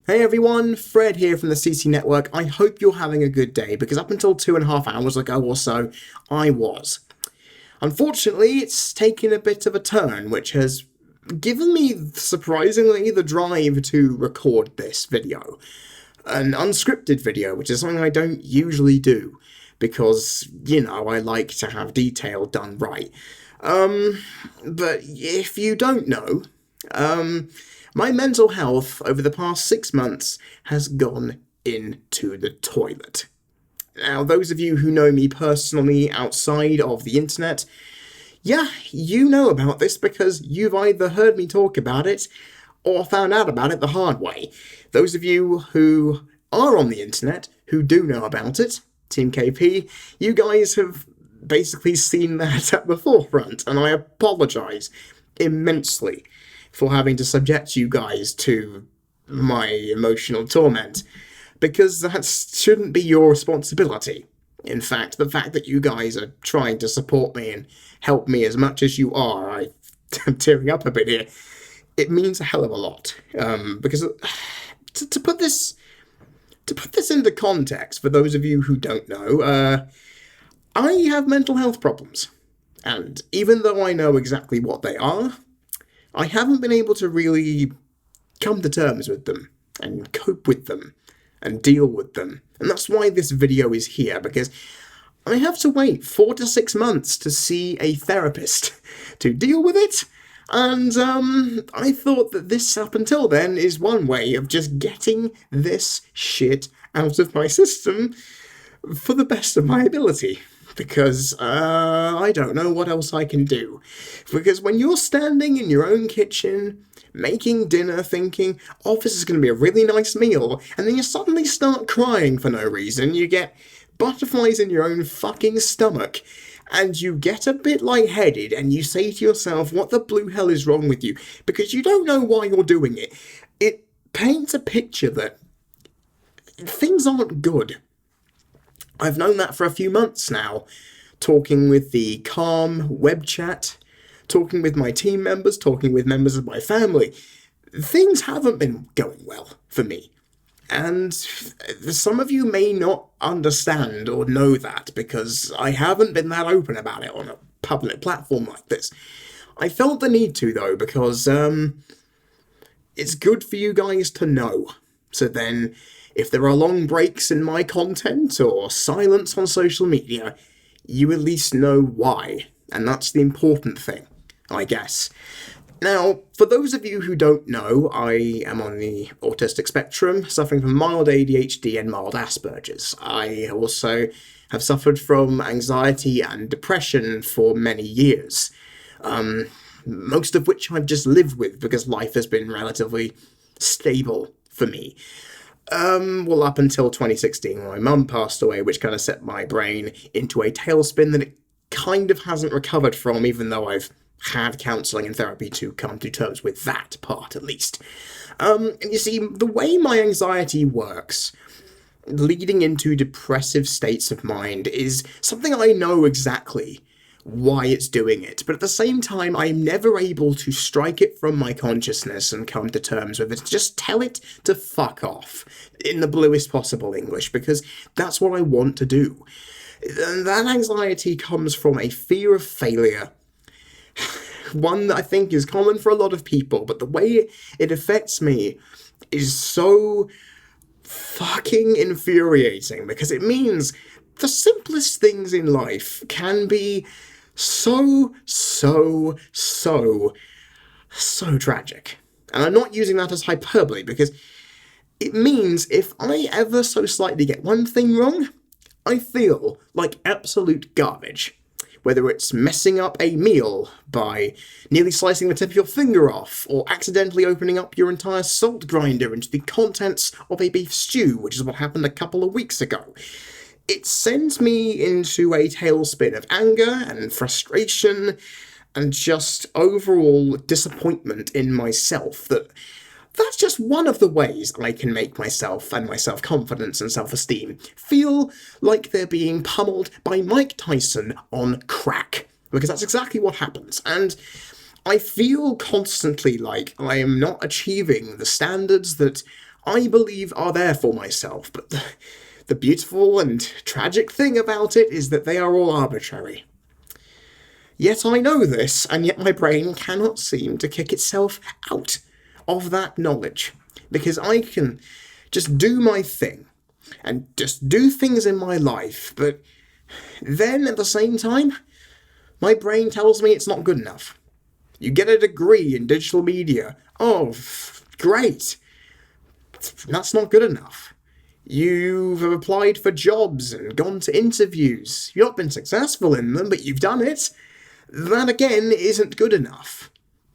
Hey everyone, Fred here from the CC Network. I hope you're having a good day, because up until 2.5 hours ago or so, I was. Unfortunately, it's taken a bit of a turn, which has given me, surprisingly, the drive to record this video. An unscripted video, which is something I don't usually do, because, I like to have detail done right. But if you don't know, my mental health over the past 6 months has gone into the toilet. Now, those of you who know me personally outside of the internet, yeah, you know about this because you've either heard me talk about it or found out about it the hard way. Those of you who are on the internet, who do know about it, Team KP, you guys have basically seen that at the forefront, and I apologise immensely for having to subject you guys to my emotional torment, because that shouldn't be your responsibility. In fact, the fact that you guys are trying to support me and help me as much as you are, I'm tearing up a bit here, it means a hell of a lot. Because to put this into context, for those of you who don't know, I have mental health problems. And even though I know exactly what they are, I haven't been able to really come to terms with them and cope with them and deal with them. And that's why this video is here, because I have to wait 4 to 6 months to see a therapist to deal with it. And I thought that this, up until then, is one way of just getting this shit out of my system for the best of my ability. Because I don't know what else I can do. Because when you're standing in your own kitchen, making dinner, thinking, oh, this is going to be a really nice meal, and then you suddenly start crying for no reason, you get butterflies in your own fucking stomach, and you get a bit lightheaded, and you say to yourself, what the blue hell is wrong with you? Because you don't know why you're doing it. It paints a picture that things aren't good. I've known that for a few months now, talking with the Calm web chat, talking with my team members, talking with members of my family. Things haven't been going well for me. And some of you may not understand or know that, because I haven't been that open about it on a public platform like this. I felt the need to, though, because it's good for you guys to know. So then, if there are long breaks in my content or silence on social media, you at least know why. And that's the important thing, I guess. Now, for those of you who don't know, I am on the autistic spectrum, suffering from mild ADHD and mild Asperger's. I also have suffered from anxiety and depression for many years, most of which I've just lived with because life has been relatively stable for me. Well, up until 2016, when my mum passed away, which kind of set my brain into a tailspin that it kind of hasn't recovered from, even though I've had counselling and therapy to come to terms with that part, at least. And you see, the way my anxiety works, leading into depressive states of mind, is something I know exactly why it's doing it, but at the same time, I'm never able to strike it from my consciousness and come to terms with it. Just tell it to fuck off, in the bluest possible English, because that's what I want to do. And that anxiety comes from a fear of failure, one that I think is common for a lot of people, but the way it affects me is so fucking infuriating, because it means the simplest things in life can be so tragic. And I'm not using that as hyperbole, because it means if I ever so slightly get one thing wrong, I feel like absolute garbage. Whether it's messing up a meal by nearly slicing the tip of your finger off, or accidentally opening up your entire salt grinder into the contents of a beef stew, which is what happened a couple of weeks ago. It sends me into a tailspin of anger and frustration and just overall disappointment in myself. That's just one of the ways I can make myself and my self-confidence and self-esteem feel like they're being pummeled by Mike Tyson on crack. Because that's exactly what happens. And I feel constantly like I am not achieving the standards that I believe are there for myself, but the beautiful and tragic thing about it is that they are all arbitrary. Yet I know this, and yet my brain cannot seem to kick itself out of that knowledge, because I can just do my thing, and just do things in my life, but then at the same time, my brain tells me it's not good enough. You get a degree in digital media. Oh, great. That's not good enough. You've applied for jobs and gone to interviews. You've not been successful in them, but you've done it. That again isn't good enough.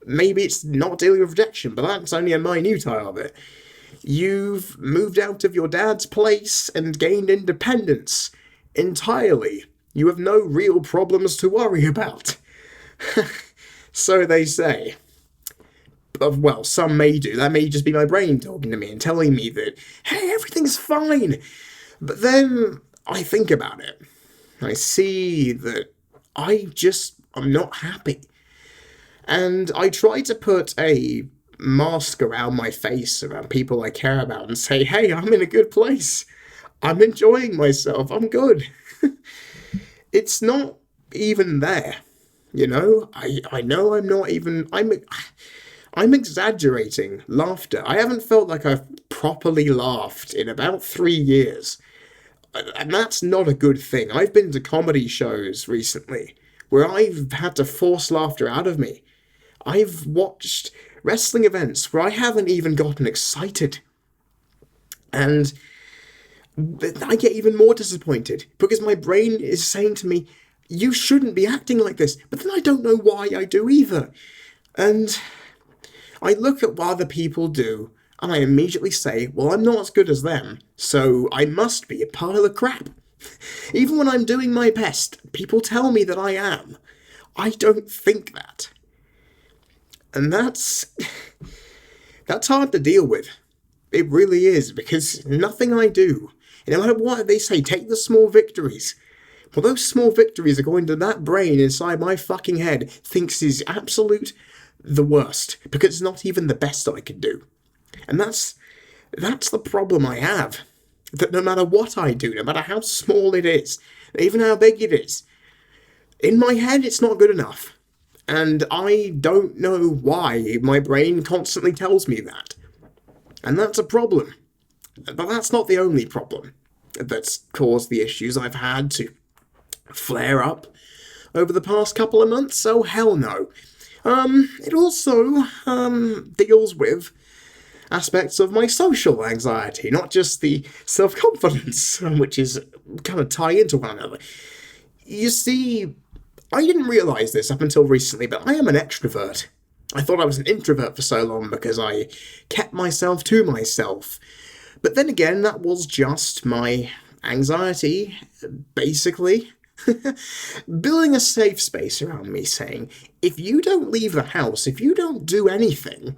Maybe it's not dealing with rejection, but that's only a minutiae of it. You've moved out of your dad's place and gained independence entirely. You have no real problems to worry about. So they say. Well, some may do. That may just be my brain talking to me and telling me that, hey, everything's fine. But then I think about it. I see that I'm not happy. And I try to put a mask around my face, around people I care about, and say, hey, I'm in a good place. I'm enjoying myself. I'm good. It's not even there. You know, I know I'm not even, I'm exaggerating laughter. I haven't felt like I've properly laughed in about 3 years. And that's not a good thing. I've been to comedy shows recently where I've had to force laughter out of me. I've watched wrestling events where I haven't even gotten excited. And I get even more disappointed because my brain is saying to me, you shouldn't be acting like this. But then I don't know why I do either. And I look at what other people do and I immediately say, well, I'm not as good as them, so I must be a pile of crap. Even when I'm doing my best, people tell me that I am. I don't think that. And that's hard to deal with. It really is, because nothing I do, no matter what they say, take the small victories. Well, those small victories are going to that brain inside my fucking head thinks is absolute the worst, because it's not even the best I can do. And that's the problem I have. That no matter what I do, no matter how small it is, even how big it is, in my head it's not good enough. And I don't know why my brain constantly tells me that. And that's a problem. But that's not the only problem that's caused the issues I've had to flare up over the past couple of months, so hell no. It also deals with aspects of my social anxiety, not just the self-confidence, which is kind of tie into one another. You see, I didn't realise this up until recently, but I am an extrovert. I thought I was an introvert for so long because I kept myself to myself. But then again, that was just my anxiety, basically. Building a safe space around me, saying, if you don't leave the house, if you don't do anything,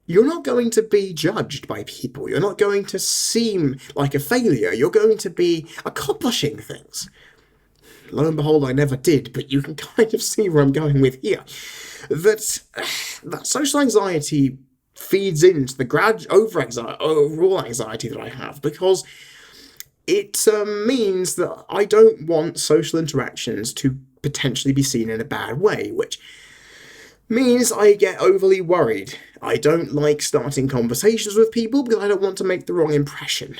you're not going to be judged by people. You're not going to seem like a failure. You're going to be accomplishing things. Lo and behold, I never did, but you can kind of see where I'm going with here. That social anxiety feeds into the overall anxiety that I have, because it means that I don't want social interactions to potentially be seen in a bad way, which means I get overly worried. I don't like starting conversations with people because I don't want to make the wrong impression.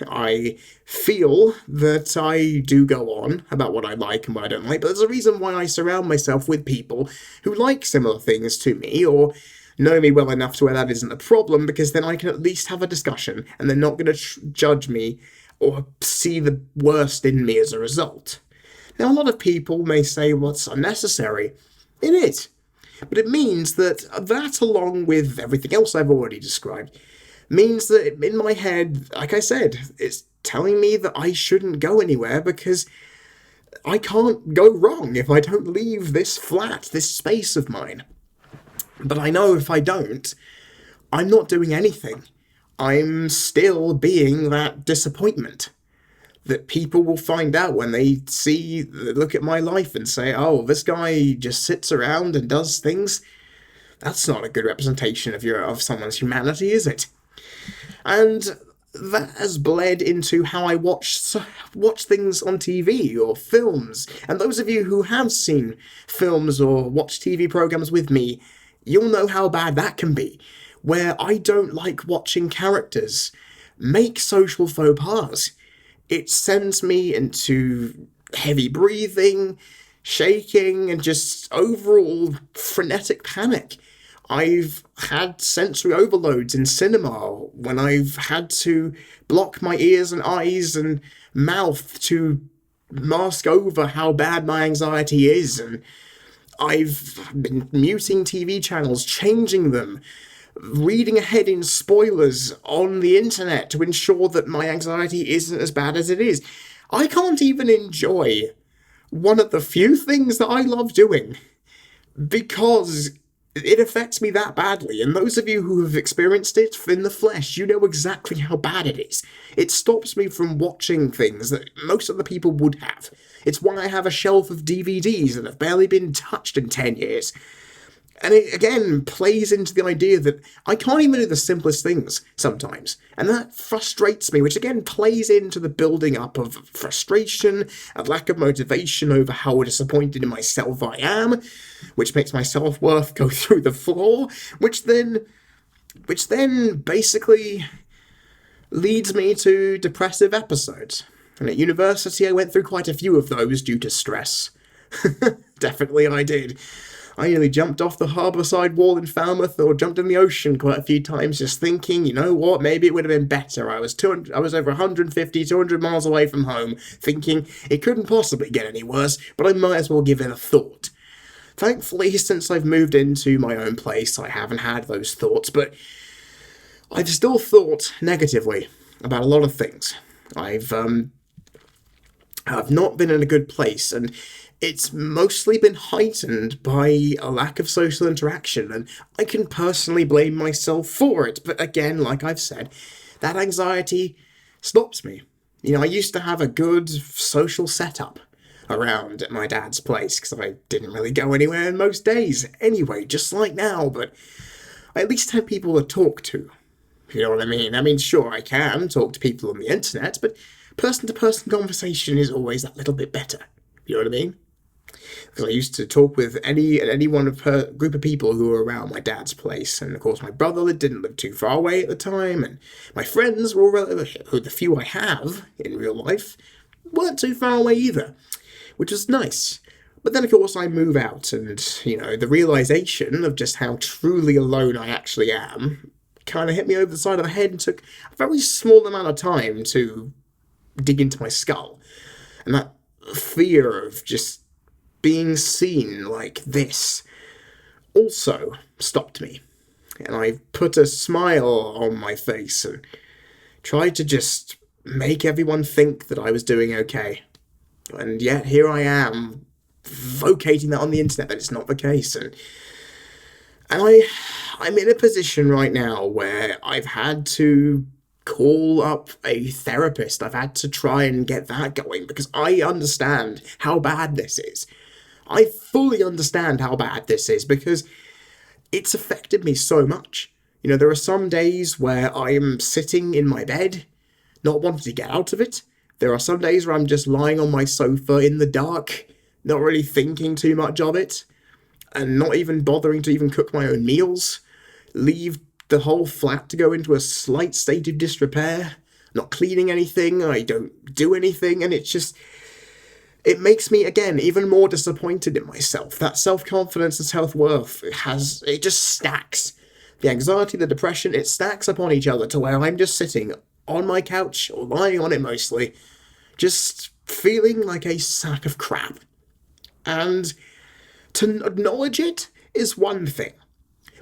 I feel that I do go on about what I like and what I don't like, but there's a reason why I surround myself with people who like similar things to me or know me well enough to where that isn't a problem, because then I can at least have a discussion and they're not going to judge me or see the worst in me as a result. Now, a lot of people may say, well, it's unnecessary. It is. But it means that along with everything else I've already described, means that in my head, like I said, it's telling me that I shouldn't go anywhere because I can't go wrong if I don't leave this flat, this space of mine. But I know if I don't, I'm not doing anything. I'm still being that disappointment that people will find out when they look at my life and say, oh, this guy just sits around and does things. That's not a good representation of someone's humanity, is it? And that has bled into how I watch things on TV or films. And those of you who have seen films or watched TV programs with me, you'll know how bad that can be, where I don't like watching characters make social faux pas. It sends me into heavy breathing, shaking, and just overall frenetic panic. I've had sensory overloads in cinema when I've had to block my ears and eyes and mouth to mask over how bad my anxiety is, and I've been muting TV channels, changing them, reading ahead in spoilers on the internet to ensure that my anxiety isn't as bad as it is. I can't even enjoy one of the few things that I love doing because it affects me that badly. And those of you who have experienced it in the flesh, you know exactly how bad it is. It stops me from watching things that most other people would have. It's why I have a shelf of DVDs that have barely been touched in 10 years. And it, again, plays into the idea that I can't even do the simplest things sometimes. And that frustrates me, which again plays into the building up of frustration, a lack of motivation over how disappointed in myself I am, which makes my self-worth go through the floor, which then basically leads me to depressive episodes. And at university, I went through quite a few of those due to stress. Definitely I did. I nearly jumped off the harbourside wall in Falmouth or jumped in the ocean quite a few times just thinking, you know what, maybe it would have been better. I was over 150, 200 miles away from home, thinking it couldn't possibly get any worse, but I might as well give it a thought. Thankfully, since I've moved into my own place, I haven't had those thoughts, but I've still thought negatively about a lot of things. I've not been in a good place, and it's mostly been heightened by a lack of social interaction, and I can personally blame myself for it. But again, like I've said, that anxiety stops me. You know, I used to have a good social setup around at my dad's place, because I didn't really go anywhere in most days anyway, just like now, but I at least had people to talk to. You know what I mean? I mean, sure, I can talk to people on the internet, but person-to-person conversation is always that little bit better. You know what I mean? Because I used to talk with any one of her group of people who were around my dad's place, and of course my brother didn't live too far away at the time, and my friends were all, who the few I have in real life weren't too far away either, which was nice. But then of course I move out, and you know, the realization of just how truly alone I actually am kind of hit me over the side of the head and took a very small amount of time to dig into my skull. And that fear of just being seen like this also stopped me. And I put a smile on my face and tried to just make everyone think that I was doing okay. And yet here I am, vocating that on the internet that it's not the case. And I'm in a position right now where I've had to call up a therapist. I've had to try and get that going because I understand how bad this is. I fully understand how bad this is because it's affected me so much. You know, there are some days where I am sitting in my bed, not wanting to get out of it. There are some days where I'm just lying on my sofa in the dark, not really thinking too much of it, and not even bothering to even cook my own meals. Leave the whole flat to go into a slight state of disrepair, not cleaning anything, I don't do anything, and it's just, it makes me, again, even more disappointed in myself. That self-confidence and self-worth, it just stacks. The anxiety, the depression, it stacks upon each other to where I'm just sitting on my couch, or lying on it mostly, just feeling like a sack of crap. And to acknowledge it is one thing.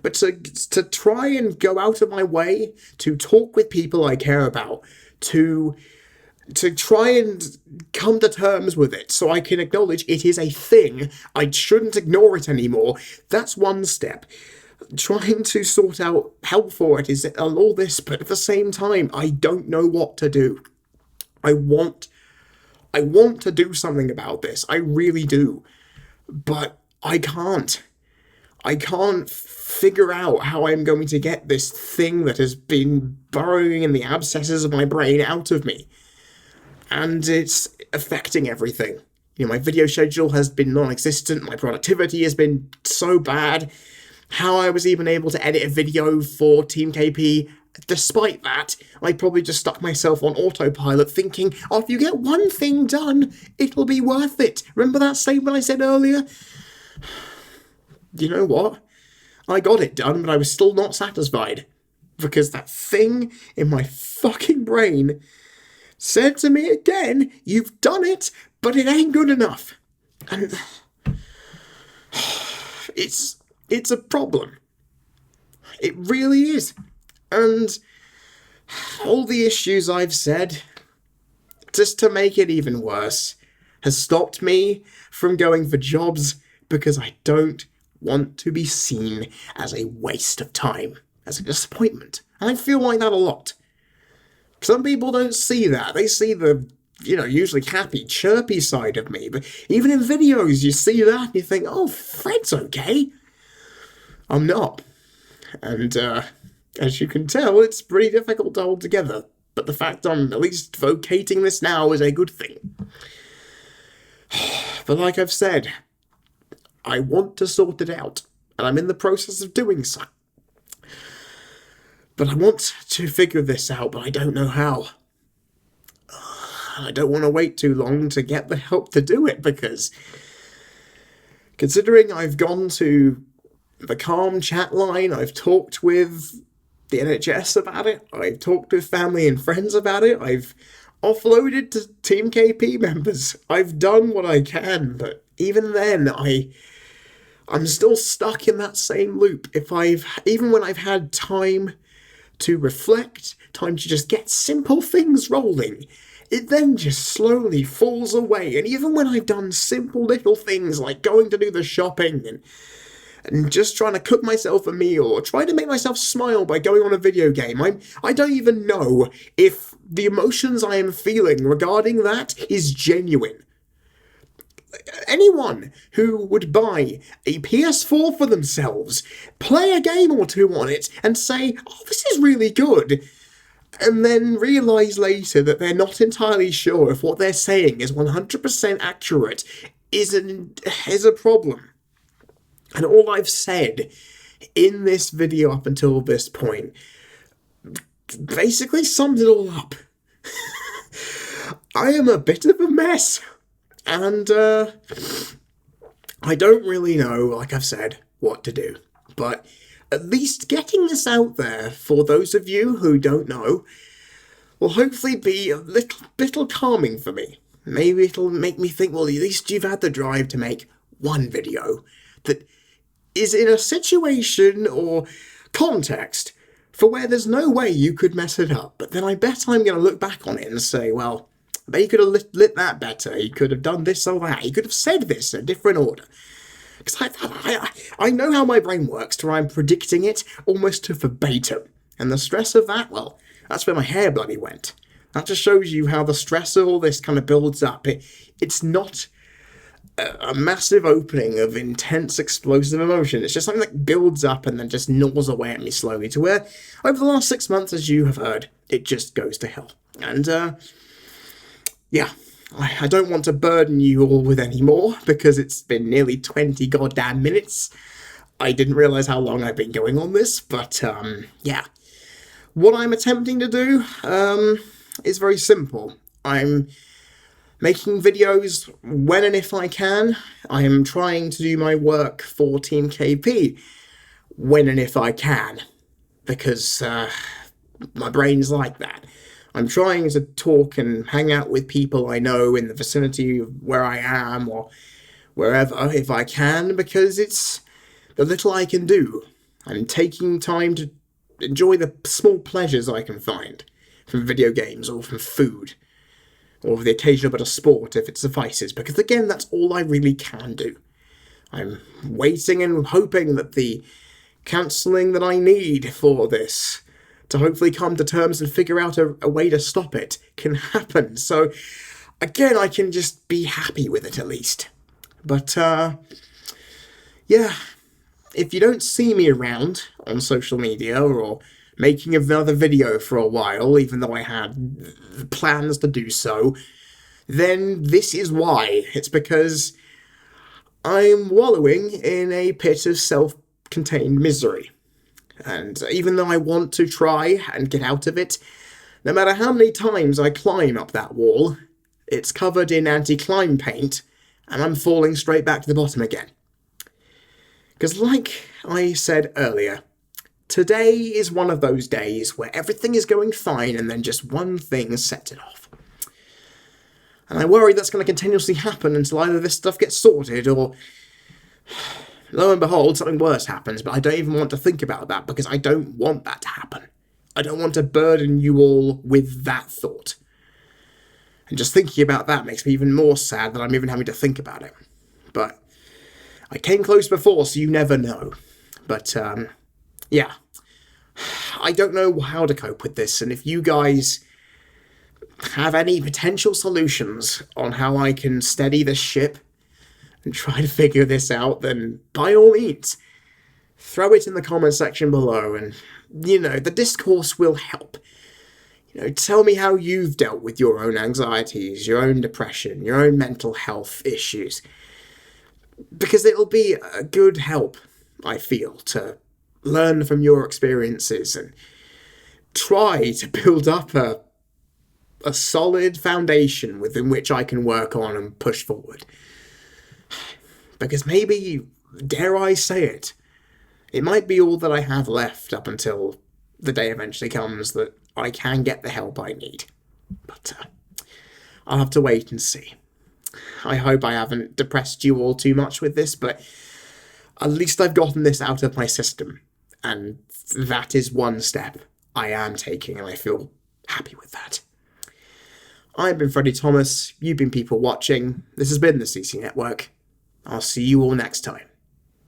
But to try and go out of my way to talk with people I care about, to try and come to terms with it so I can acknowledge it is a thing, I shouldn't ignore it anymore, that's one step. Trying to sort out help for it is all this, but at the same time, I don't know what to do. I want to do something about this, I really do, but I can't. I can't figure out how I'm going to get this thing that has been burrowing in the abscesses of my brain out of me. And it's affecting everything. My video schedule has been non-existent, my productivity has been so bad. How I was even able to edit a video for Team KP, despite that, I probably just stuck myself on autopilot thinking, oh, if you get one thing done, it'll be worth it. Remember that statement I said earlier? You know what? I got it done, but I was still not satisfied. Because that thing in my fucking brain said to me again, you've done it, but it ain't good enough. And it's a problem. It really is. And all the issues I've said, just to make it even worse, has stopped me from going for jobs because I don't want to be seen as a waste of time, as a disappointment. And I feel like that a lot. Some people don't see that. They see the, usually happy, chirpy side of me. But even in videos, you see that and you think, oh, Fred's okay. I'm not. And as you can tell, it's pretty difficult to hold together. But the fact I'm at least vocating this now is a good thing. But like I've said, I want to sort it out. And I'm in the process of doing so. But I want to figure this out, but I don't know how. I don't want to wait too long to get the help to do it, because considering I've gone to the Calm chat line, I've talked with the NHS about it, I've talked with family and friends about it, I've offloaded to Team KP members, I've done what I can, but even then, I'm still stuck in that same loop. Even when I've had time to reflect, time to just get simple things rolling, it then just slowly falls away. And even when I've done simple little things like going to do the shopping and just trying to cook myself a meal or trying to make myself smile by going on a video game, I don't even know if the emotions I am feeling regarding that is genuine. Anyone who would buy a PS4 for themselves, play a game or two on it, and say, oh, this is really good, and then realise later that they're not entirely sure if what they're saying is 100% accurate is a problem. And all I've said in this video up until this point basically sums it all up. I am a bit of a mess. And I don't really know, like I've said, what to do. But at least getting this out there for those of you who don't know will hopefully be a little calming for me. Maybe it'll make me think, well, at least you've had the drive to make one video that is in a situation or context for where there's no way you could mess it up. But then I bet I'm going to look back on it and say, well, but he could have lit that better. He could have done this or that. He could have said this in a different order. Because I know how my brain works, to where I'm predicting it almost to verbatim. And the stress of that, well, that's where my hair bloody went. That just shows you how the stress of all this kind of builds up. It's not a massive opening of intense, explosive emotion. It's just something that builds up and then just gnaws away at me slowly, to where, over the last 6 months, as you have heard, it just goes to hell. And, yeah, I don't want to burden you all with any more, because it's been nearly 20 goddamn minutes. I didn't realise how long I've been going on this, but, yeah. What I'm attempting to do, is very simple. I'm making videos when and if I can. I am trying to do my work for Team KP when and if I can, because, my brain's like that. I'm trying to talk and hang out with people I know in the vicinity of where I am or wherever, if I can, because it's the little I can do. I'm taking time to enjoy the small pleasures I can find from video games or from food or the occasional bit of sport if it suffices, because again, that's all I really can do. I'm waiting and hoping that the counselling that I need for this, to hopefully come to terms and figure out a way to stop it, can happen. So, again, I can just be happy with it at least. But, yeah, if you don't see me around on social media or making another video for a while, even though I had plans to do so, then this is why. It's because I'm wallowing in a pit of self-contained misery. And even though I want to try and get out of it, no matter how many times I climb up that wall, it's covered in anti-climb paint, and I'm falling straight back to the bottom again. Because like I said earlier, today is one of those days where everything is going fine and then just one thing sets it off. And I worry that's going to continuously happen until either this stuff gets sorted or, lo and behold, something worse happens, but I don't even want to think about that because I don't want that to happen. I don't want to burden you all with that thought. And just thinking about that makes me even more sad that I'm even having to think about it. But I came close before, so you never know. But, yeah. I don't know how to cope with this, and if you guys have any potential solutions on how I can steady the ship and try to figure this out, then by all means, throw it in the comment section below, and, the discourse will help. Tell me how you've dealt with your own anxieties, your own depression, your own mental health issues. Because it'll be a good help, I feel, to learn from your experiences and try to build up a solid foundation within which I can work on and push forward. Because maybe, dare I say it, it might be all that I have left up until the day eventually comes that I can get the help I need. But I'll have to wait and see. I hope I haven't depressed you all too much with this, but at least I've gotten this out of my system. And that is one step I am taking, and I feel happy with that. I've been Freddie Thomas, you've been people watching, this has been the CC Network. I'll see you all next time.